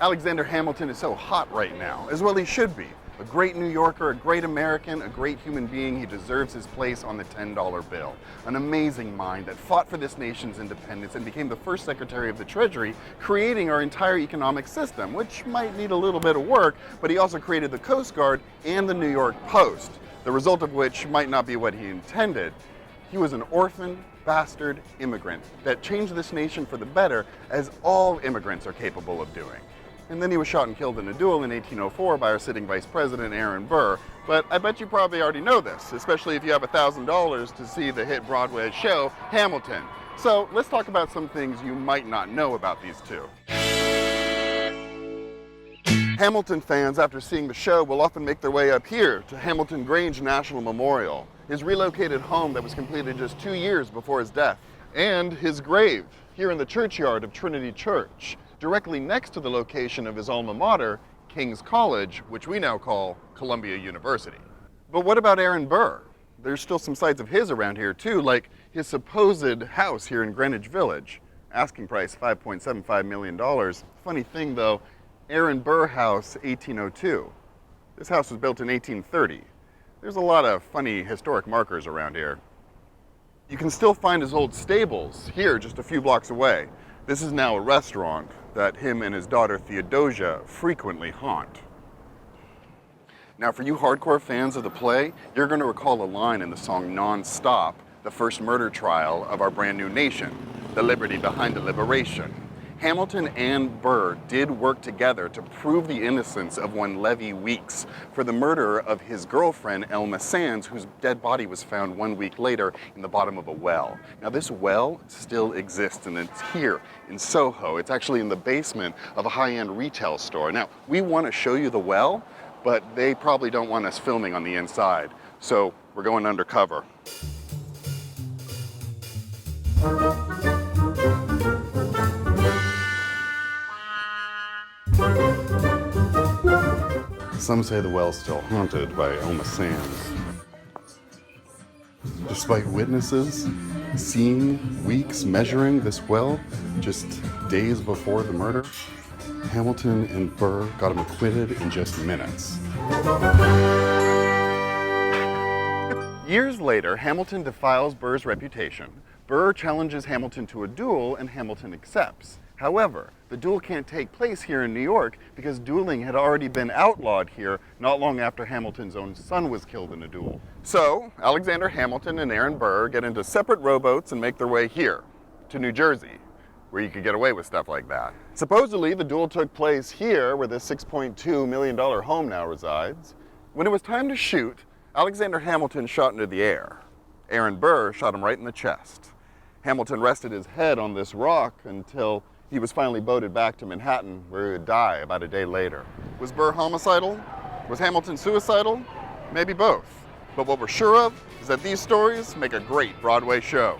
Alexander Hamilton is so hot right now, as well he should be. A great New Yorker, a great American, a great human being. He deserves his place on the $10 bill. An amazing mind that fought for this nation's independence and became the first Secretary of the Treasury, creating our entire economic system, which might need a little bit of work, but he also created the Coast Guard and the New York Post, the result of which might not be what he intended. He was an orphan, bastard immigrant that changed this nation for the better, as all immigrants are capable of doing. And then he was shot and killed in a duel in 1804 by our sitting Vice President, Aaron Burr. But I bet you probably already know this, especially if you have $1,000 to see the hit Broadway show, Hamilton. So let's talk about some things you might not know about these two. Hamilton fans, after seeing the show, will often make their way up here to Hamilton Grange National Memorial, his relocated home that was completed just 2 years before his death, and his grave here in the churchyard of Trinity Church, directly next to the location of his alma mater, King's College, which we now call Columbia University. But what about Aaron Burr? There's still some sites of his around here too, like his supposed house here in Greenwich Village. Asking price $5.75 million. Funny thing though, Aaron Burr House, 1802. This house was built in 1830. There's a lot of funny historic markers around here. You can still find his old stables here just a few blocks away. This is now a restaurant that him and his daughter Theodosia frequently haunt. Now for you hardcore fans of the play, you're going to recall a line in the song Non-Stop, the first murder trial of our brand new nation, the liberty behind the liberation. Hamilton and Burr did work together to prove the innocence of one Levy Weeks for the murder of his girlfriend, Elma Sands, whose dead body was found 1 week later in the bottom of a well. Now this well still exists, and it's here in Soho. It's actually in the basement of a high-end retail store. Now, we want to show you the well, but they probably don't want us filming on the inside. So we're going undercover. Some say the well's still haunted by Elma Sands. Despite witnesses seeing Weeks measuring this well just days before the murder, Hamilton and Burr got him acquitted in just minutes. Years later, Hamilton defiles Burr's reputation. Burr challenges Hamilton to a duel, and Hamilton accepts. However, the duel can't take place here in New York because dueling had already been outlawed here not long after Hamilton's own son was killed in a duel. So, Alexander Hamilton and Aaron Burr get into separate rowboats and make their way here, to New Jersey, where you could get away with stuff like that. Supposedly, the duel took place here, where the $6.2 million home now resides. When it was time to shoot, Alexander Hamilton shot into the air. Aaron Burr shot him right in the chest. Hamilton rested his head on this rock until he was finally boated back to Manhattan, where he would die about a day later. Was Burr homicidal? Was Hamilton suicidal? Maybe both. But what we're sure of is that these stories make a great Broadway show.